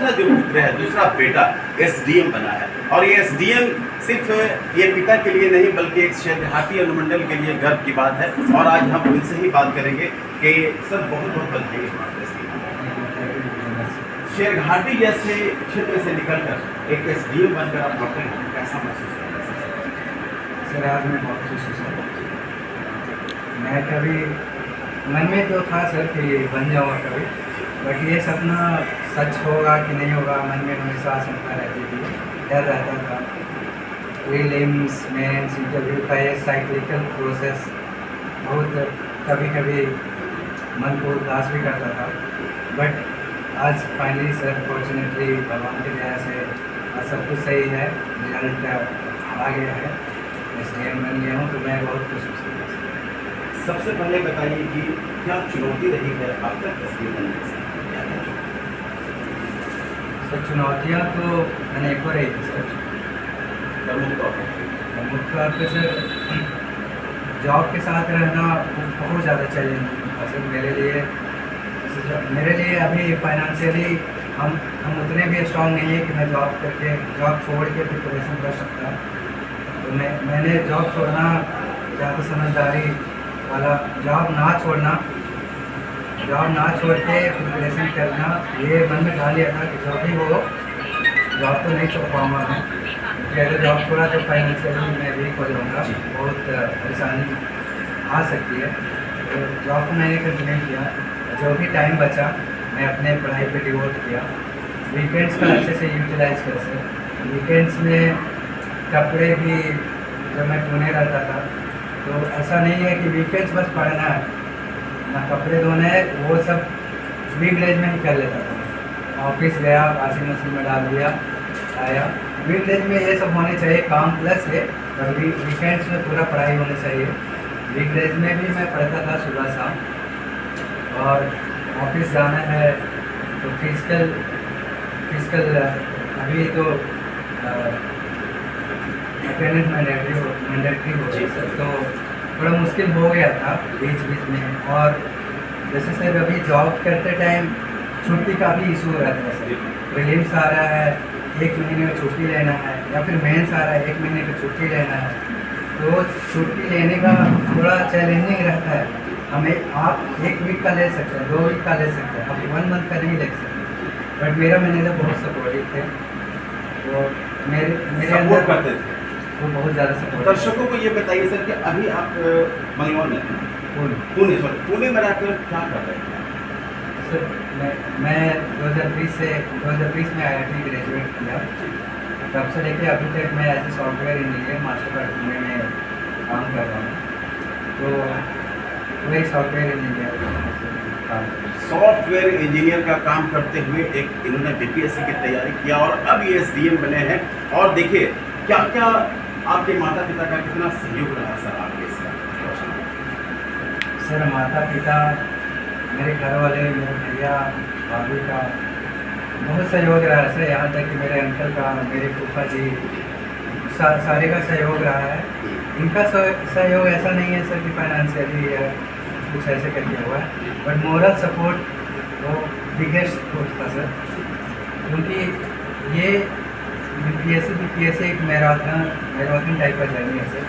दूसरा जो पुत्र है, दूसरा बेटा एसडीएम बना है। और ये एसडीएम सिर्फ ये पिता के लिए नहीं बल्कि एक शेरघाटी अनुमंडल के लिए गर्व की बात है। और आज हम उनसे ही बात करेंगे कि सर बहुत बहुत बधाई। शेरघाटी जैसे क्षेत्र से निकलकर एक एसडीएम बनकर आप लौटे हैं, कैसा महसूस कर रहे हैं? सर आज मैं बहुत खुश हूँ सर। मैं कभी मन में तो था सर कि बन जाऊँगा कभी, बट ये सपना सच होगा कि नहीं होगा मन में हमेशा आशंका रहती थी, डर रहता था। प्रीलिम्स मेंस इंटरव्यू का ये साइक्लिकल प्रोसेस बहुत कभी कभी मन को उदास भी करता था, बट आज फाइनली सर फॉर्चुनेटली भगवान की दया से आज सब कुछ सही है, रिजल्ट आ गया है, एसडीएम बन गया हूँ, तो मैं बहुत खुश हूँ। सबसे पहले बताइए कि क्या चुनौती रही है अब तक एसडीएम बनने से? सर चुनौतियाँ तो अनेकों रही थी सर। प्रमुख तौर पर सर जॉब के साथ रहना बहुत ज़्यादा चैलेंजिंग था सर मेरे लिए अभी फाइनेंशियली हम उतने भी स्ट्रॉन्ग नहीं है कि मैं जॉब छोड़ के प्रिपरेशन कर सकता। तो मैंने जॉब छोड़ना ज़्यादा समझदारी वाला, जॉब ना छोड़ के प्रिपरेशन करना, ये मन में ढाल लिया था कि जो भी हो जॉब तो नहीं छोड़ पाऊँगा मैं, क्योंकि अगर जॉब छोड़ा तो फाइनेंशियली मैं वीक हो जाऊँगा, बहुत परेशानी आ सकती है। तो जॉब को मैंने कंटिन्यू किया, जो भी टाइम बचा मैं अपने पढ़ाई पे डिवोट किया। वीकेंड्स का अच्छे से यूटिलाइज कर सकें। वीकेंड्स में कपड़े भी, जब मैं पुणे रहता था तो ऐसा नहीं है कि वीकेंड्स बस पढ़ना है ना कपड़े धोना है, वो सब वीकडेज में ही कर लेता था। ऑफिस गया, वॉशिंग मशीन में डाल दिया, आया। वीकडेज में ये सब होने चाहिए, काम प्लस है, पर वीकेंड्स में पूरा पढ़ाई होनी चाहिए। वीकडेज में भी मैं पढ़ता था सुबह शाम, और ऑफिस जाना है तो फिजिकल अभी तो अटेंडेंस मैंडेटरी हो गई सर, तो थोड़ा मुश्किल हो गया था बीच में। और जैसे सर अभी जॉब करते टाइम छुट्टी का भी इशू रहता है सर। प्रीलिम्स आ रहा है, 1 महीने में छुट्टी लेना है, या फिर मेंस आ रहा है 1 महीने की छुट्टी लेना है, तो छुट्टी लेने का थोड़ा चैलेंजिंग रहता है। आप 1 वीक का ले सकते हैं, 2 वीक का ले सकते हैं, आप 1 मंथ का नहीं ले सकते। बट मेरा मैनेजर बहुत सपोर्टिव थे, तो मेरे अंदर करते थे, वो बहुत ज़्यादा सपोर्ट। दर्शकों को ये बताइए सर कि अभी आप मंगलौर में पुणे में रहकर क्या कर रहे हैं? सर मैं 2020 में IIT ग्रेजुएट किया, तब से लेके अभी तक मैं as a software engineer Mastercard Pune में काम कर रहा हूँ। तो वही सॉफ्टवेयर इंजीनियर का काम करते हुए एक इन्होंने बीपीएससी की तैयारी किया और अब ये एसडीएम बने हैं। और देखिए क्या क्या आपके माता पिता का कितना सहयोग रहा सर आपके साथ? सर माता पिता, मेरे घर वाले, मेरे भैया भाभी का बहुत सहयोग रहा है सर, यहाँ तक कि मेरे अंकल का, मेरे फूफा जी सारे का सहयोग रहा है। इनका सहयोग ऐसा नहीं है सर कि फाइनेंशियली या कुछ ऐसे करके हुआ है, बट मोरल सपोर्ट वो बिगेस्ट सपोर्ट था सर, क्योंकि ये बीपीएससी एक मैराथन टाइप का जर्नी है सर।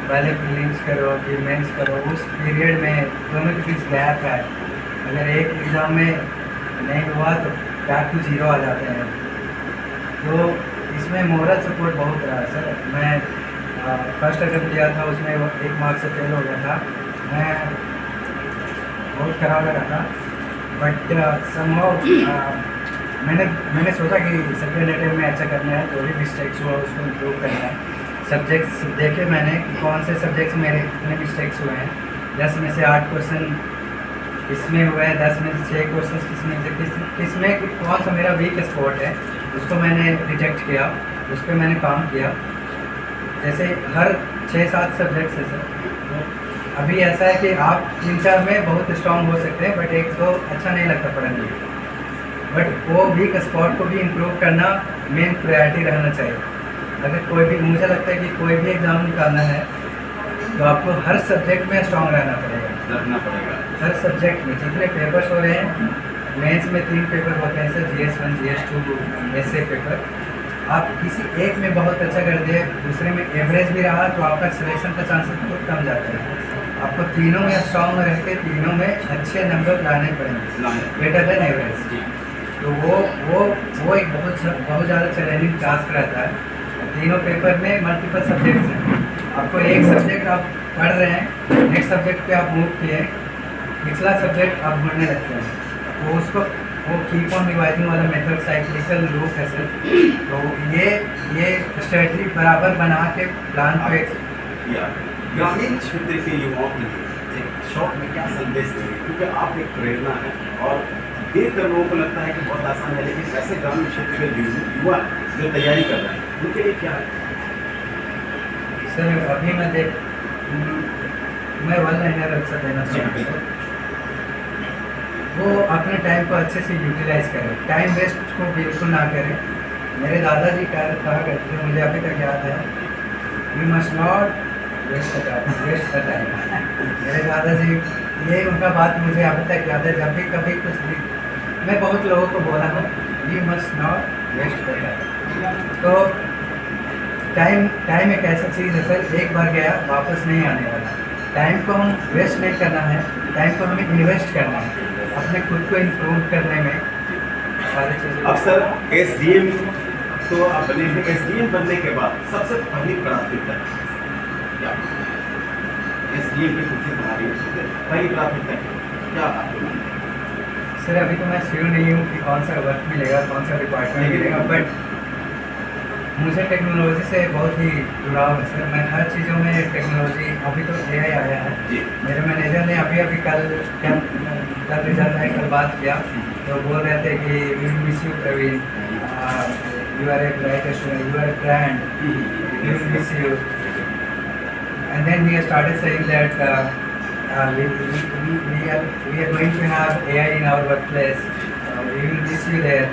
पहले प्रीलिम्स करो, फिर मेंस करो, उस पीरियड में दोनों के बीच गैप है। अगर एक एग्ज़ाम में नहीं हुआ तो बैक टू 0 आ जाते हैं। तो इसमें मोरल सपोर्ट बहुत रहा है सर। मैं फर्स्ट अटेम्प्ट किया था, उसमें 1 मार्क्स से फेल हो गया था, मैं बहुत खराब लगा था, बट समहाउ मैंने सोचा कि सेकेंड अटेम्प्ट में अच्छा करना है, जो भी मिस्टेक्स हुआ उसको इम्प्रूव करना है। सब्जेक्ट्स देखे मैंने कि कौन से सब्जेक्ट्स मेरे कितने मिस्टेक्स हुए हैं। 10 में से 8 क्वेश्चन इसमें हुए हैं, 10 में से 6 क्वेश्चन किसमें कौन सा मेरा वीक स्पॉट है उसको मैंने डिटेक्ट किया, उस पर मैंने काम किया। जैसे हर 6-7 सब्जेक्ट्स है सर। अभी ऐसा है कि आप 3-4 में बहुत स्ट्रॉन्ग हो सकते हैं, बट 1-2 अच्छा नहीं लगता पढ़ने में, बट वो वीक स्पॉट को भी इम्प्रूव करना मेन प्रायोरिटी रहना चाहिए। अगर कोई भी, मुझे लगता है कि कोई भी एग्ज़ाम निकालना है तो आपको हर सब्जेक्ट में स्ट्रॉन्ग रहना पड़ेगा। हर सब्जेक्ट में जितने पेपर्स हो रहे हैं मेंस में 3 पेपर होते हैं sir, GS1, GS2, SA paper. आप किसी एक में बहुत अच्छा कर दिए, दूसरे में एवरेज भी रहा, तो आपका सिलेक्शन का चांसेस बहुत कम जाते हैं। आपको तीनों में स्ट्रॉन्ग रह के तीनों में अच्छे नंबर लाने पड़ेंगे, बेटर देन एवरेज। तो वो एक बहुत ज़्यादा चैलेंजिंग टास्क रहता है। तीनों पेपर में मल्टीपल सब्जेक्ट्स हैं, आपको एक सब्जेक्ट आप पढ़ रहे हैं, नेक्स्ट सब्जेक्ट पे आप मूव किए, पिछला सब्जेक्ट आप ढूंढने लगते हैं, तो उसको वो कीप ऑन रिवाइजिंग वाला मेथड साइक्लिकल लूप है सर। तो ये स्ट्रेटजी बराबर बना के प्लान पे ग्रामीण क्षेत्र के युवाओं के लिए एक शॉर्ट में क्या संदेश देंगे, क्योंकि आप एक प्रेरणा है और देखकर लोगों को लगता है कि बहुत आसान है, लेकिन ऐसे ग्रामीण क्षेत्र के युवा जो तैयारी कर रहे हैं उनके लिए क्या है? सर अभी मैं वन लाइनर आंसर देना चाहूँगा सर। वो अपने टाइम को अच्छे से यूटिलाइज करें, टाइम वेस्ट को बिल्कुल ना करें। मेरे दादाजी कहा करते थे, मुझे अभी तक याद है, you must not waste the time. मेरे दादाजी, ये उनका बात मुझे अभी तक याद है। जब भी कभी कुछ भी मैं बहुत लोगों को बोला हूँ, you must not waste the time. तो टाइम एक ऐसा चीज़ है सर, एक बार गया वापस नहीं आने वाला। टाइम को हम वेस्ट नहीं करना है, टाइम को हमें इन्वेस्ट करना है अपने खुद को इम्प्रूव करने में, सारी चीज़ें। अब सर SDM तो आप बने हैं, SDM बनने के बाद सबसे पहली प्राथमिकता क्या? SDM की कुर्सी तुम्हारी पहली प्राथमिकता क्या आपको? सर अभी तो मैं श्योर नहीं हूँ कि कौन सा वर्क मिलेगा, कौन सा डिपार्टमेंट मिलेगा, बट मुझे टेक्नोलॉजी से बहुत ही जुड़ाव है सर। मैं हर चीज़ों में टेक्नोलॉजी, अभी तो AI आया है। मेरे मैनेजर ने अभी कल रिजल्ट है, कल बात किया, तो बोल रहे थे कि we miss you Praveen, you are a bright student, you are brand, we will miss you. And then he started saying that we are going to have AI in our workplace, we will miss you there.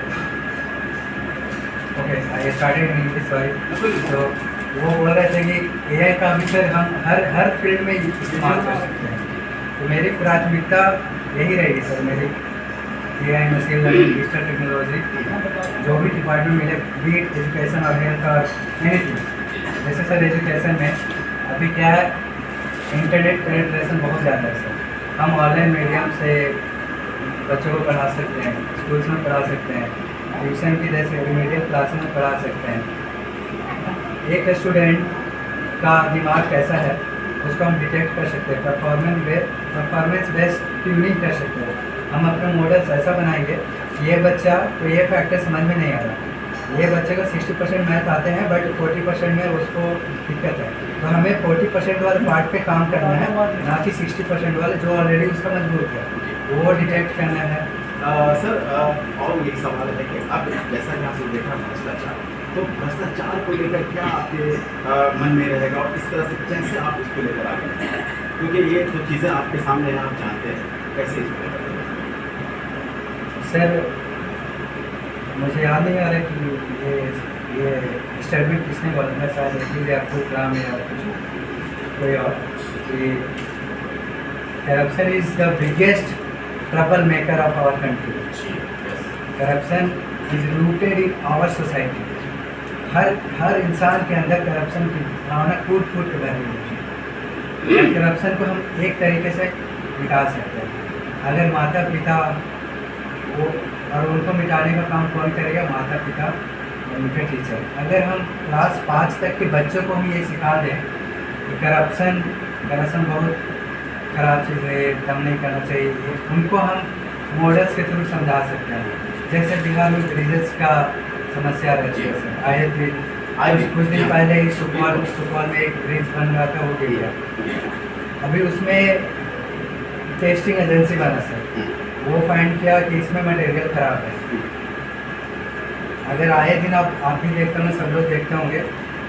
Okay, I started in English, sorry. तो वो बोल रहे थे कि AI का भी sir हम हर field में इस्तेमाल कर सकते हैं। तो मेरी प्राथमिकता यही रहेगी सर, मेरी AI, machine learning, digital technology, जो भी डिपार्टमेंट मिले, बी इट एजुकेशन और हेल्थ और एनीथिंग। जैसे सर एजुकेशन में अभी क्या है, इंटरनेट पेनिट्रेशन बहुत ज़्यादा है सर। हम ऑनलाइन मीडियम से बच्चों को पढ़ा सकते हैं, स्कूल्स में पढ़ा सकते हैं, ट्यूशन की जैसे रिमीडियल क्लास में पढ़ा सकते हैं। एक स्टूडेंट का दिमाग कैसा है उसको हम डिटेक्ट कर सकते हैं, परफॉर्मेंस बेस्ड ट्यूनिंग कर सकते हैं। हम अपने मॉडल्स ऐसा बनाएंगे, ये बच्चा को ये फैक्टर समझ में नहीं आ रहा, ये बच्चे को 60% मैथ आते हैं बट 40% में उसको दिक्कत है, तो हमें 40% वाले पार्ट पे काम करना है, ना कि 60% वाले जो ऑलरेडी उसका मजबूत है, वो डिटेक्ट करना है। सर और एक सवाल है कि अब जैसा कि आपने देखा भ्रष्टाचार, तो भ्रष्टाचार को लेकर क्या आपके मन में रहेगा और इस तरह से कैसे आप उसको लेकर आगे बढ़ेंगे? क्योंकि ये तो चीज़ें आपके सामने हैं, आप जानते हैं, कैसे इसको लेकर? सर मुझे याद नहीं आ रहा कि ये स्टेटमेंट किसने बोला था, शायद एपीजे अब्दुल कलाम या कुछ कोई और, कि corruption is the biggest trouble maker of our country. Corruption is rooted in our society. हर इंसान के अंदर करप्शन की भावना कूट कूट के भरी हुई है। करप्शन को हम एक तरीके से मिटा सकते हैं अगर माता पिता वो, और उनको मिटाने का काम कौन करेगा? माता पिता और उनके टीचर। अगर हम क्लास 5 तक के बच्चों को भी ये सिखा दें कि करप्शन बहुत ख़राब चीज़ है, कम नहीं करना चाहिए, उनको हम मॉडल्स के थ्रू समझा सकते हैं। जैसे बिहार में ब्रिजेस का समस्या रहती है सर, आए दिन कुछ दिन पहले ही सुपौल में एक ब्रिज बन रहा था, वो गिर गया। अभी उसमें टेस्टिंग एजेंसी बना सर, वो फाइंड किया कि इसमें मटेरियल ख़राब है। अगर आए दिन आप भी देखते होंगे, सब लोग देखते होंगे,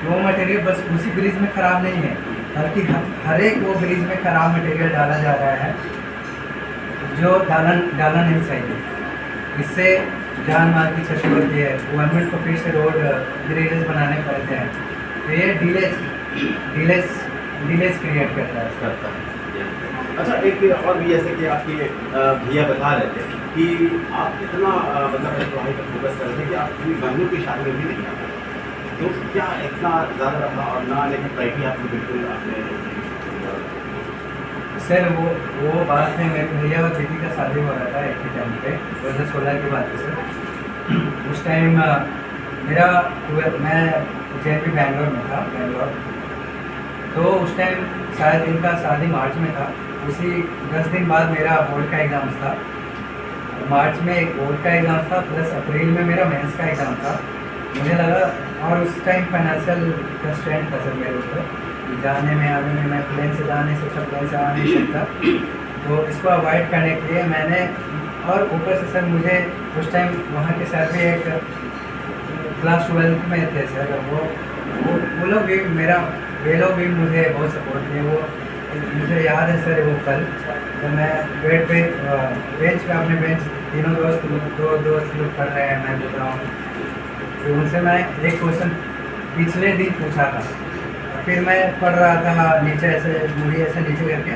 वो मटेरियल बस उसी ब्रिज में ख़राब नहीं है, बल्कि हर एक वो ब्रिज में ख़राब मटेरियल डाला जा रहा है जो डालना नहीं चाहिए। इससे जान माल की क्षति होती है, गवर्नमेंट को फिर से रोड ब्रिजेस बनाने पड़ते हैं, तो ये डिलेज क्रिएट करता है। अच्छा, एक और भी जैसे कि आपके भैया बता रहे थे कि आप इतना मतलब पढ़ाई पर फोकस कर रहे थे कि आप अपनी बहनों की शादी में भी नहीं आ पाए, तो क्या इतना ज़्यादा रहा और ना आने की प्रायोरिटी आपको बिल्कुल आपने सर वो बात है, मेरे भैया और दीदी का शादी हो रहा था एक ही टाइम पे, 2016 की बात है सर। उस टाइम मेरा मैं JNP बैंगलोर में था, बैंगलोर। तो उस टाइम शायद इनका शादी मार्च में था। उसी 10 दिन बाद मेरा बोर्ड का एग्ज़ाम था। मार्च में एक बोर्ड का एग्ज़ाम था, प्लस अप्रैल में मेरा मेंस का एग्ज़ाम था। मुझे लगा, और उस टाइम फाइनेंशियल कंस्ट्रेंट था सर मेरे ऊपर, जाने में आने में, मैं प्लेन से जा नहीं सकता, प्लेन से आ नहीं सकता। तो इसको अवॉइड करने के लिए मैंने, और ऊपर से सर मुझे उस टाइम वहाँ के सर भी एक क्लास 12 में थे सर, वो लोग भी वे लोग भी मुझे बहुत सपोर्ट किए। वो मुझे याद है सर, वो कल तो मैं बेड पे बेंच पे अपने बेंच तीनों दो दोस्त लोग पढ़ रहे हैं, मैं देख रहा हूँ। तो उनसे मैं एक क्वेश्चन पिछले दिन पूछा था, फिर मैं पढ़ रहा था नीचे, ऐसे मुड़ी ऐसे नीचे करके,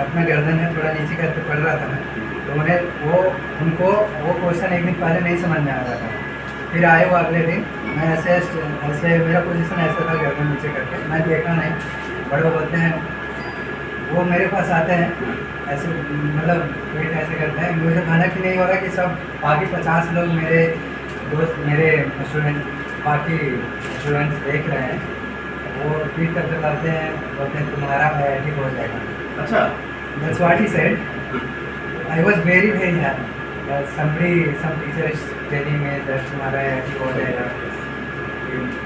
अपना गर्दन है थोड़ा नीचे करके पढ़ रहा था मैं। तो उनको वो क्वेश्चन एक दिन पहले नहीं समझ में आ रहा था। फिर आए वो अगले दिन, मैं ऐसे मेरा पोजीशन ऐसा था गर्दन नीचे करके, मैं देखा नहीं। बड़े बोलते हैं, वो मेरे पास आते हैं ऐसे, मतलब वेट ऐसे करते हैं, मुझे भनक ही नहीं हो रहा कि सब बाकी 50 लोग मेरे दोस्त, मेरे स्टूडेंट, बाकी स्टूडेंट्स देख रहे हैं। वो ट्वीट करते करते हैं, बोलते हैं तुम्हारा IIT हो जाएगा। अच्छा, That's what he said. I was very happy. Some teacher is telling me that तुम्हारा IIT हो जाएगा.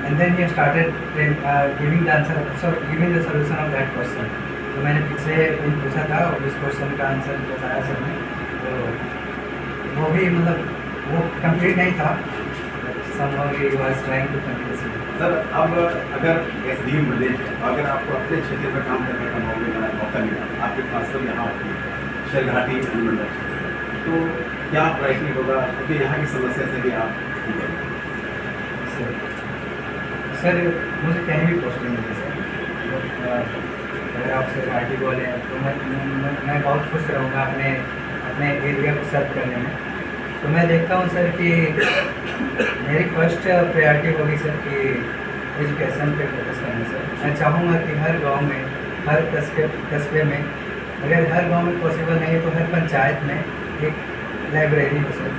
And then he started giving the answer, so giving the solution of that question. तो मैंने पिछले दिन पूछा था, उस क्वेश्चन का आंसर बताया सर ने। तो वो भी मतलब वो कंप्लीट नहीं था, somehow he was trying to complete it. Sir अब अगर SDM बने हैं, अगर आपको अपने क्षेत्र में काम करने का मौका मिला, आपके ट्रांसफर यहाँ होती है शेरघाटी अनुमंडल, तो क्या प्राइसिंग होगा, क्योंकि यहाँ की समस्या से भी आप सर मुझे कहीं भी पोस्टिंग मिली सर, अगर आप शेरघाटी बोले तो मैं बहुत खुश रहूँगा अपने एरिया को सर्व करने में। तो मैं देखता हूँ सर कि मेरी फर्स्ट प्रायोरिटी होगी सर कि एजुकेशन पे फोकस करना सर। मैं चाहूँगा कि हर गांव में, हर कस्बे में, अगर हर गांव में पॉसिबल नहीं है तो हर पंचायत में एक लाइब्रेरी हो सर,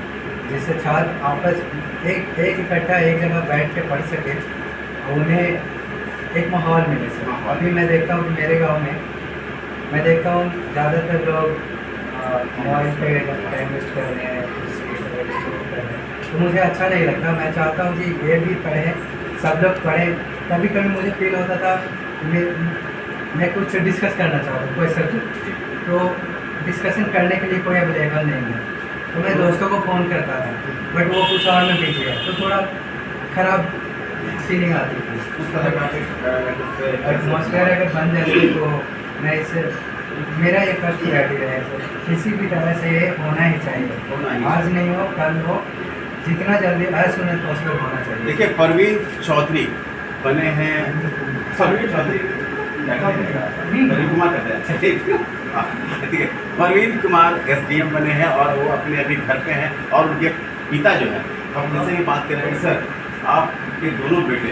जिससे छात्र आपस एक इकट्ठा एक जगह बैठ के पढ़ सके और उन्हें एक माहौल मिले सर। अभी मैं देखता हूँ कि मेरे गाँव में मैं देखता हूँ ज़्यादातर लोग मोबाइल पे टाइम वेस्ट कर रहे हैं, तो मुझे अच्छा नहीं लगता। मैं चाहता हूँ कि ये भी पढ़ें, सब लोग पढ़ें। कभी कभी मुझे फील होता था मैं कुछ डिस्कस करना चाहता हूँ कोई सब्जेक्ट, तो डिस्कशन करने के लिए कोई अवेलेबल नहीं है, तो मैं दोस्तों को फ़ोन करता था, बट वो कुछ और में बिजी है, तो थोड़ा ख़राब फीलिंग आती थी। उस तरह का एटमॉस्फेयर अगर बन जाती तो मैं इससे, मेरा ये फर्स्ट प्रायोरिटी रहेगा सर, किसी भी तरह से ये होना ही चाहिए, आज नहीं हो कल हो, जितना जल्दी एज सून एज पॉसिबल होना चाहिए। देखिए, परवीन चौधरी बने हैं, परवीन कुमार कहते हैं, ठीक है, परवीन कुमार SDM बने हैं और वो अपने अभी घर पे हैं, और उनके पिता जो है, हम उनसे भी बात करेंगे। सर, आपके दोनों बेटे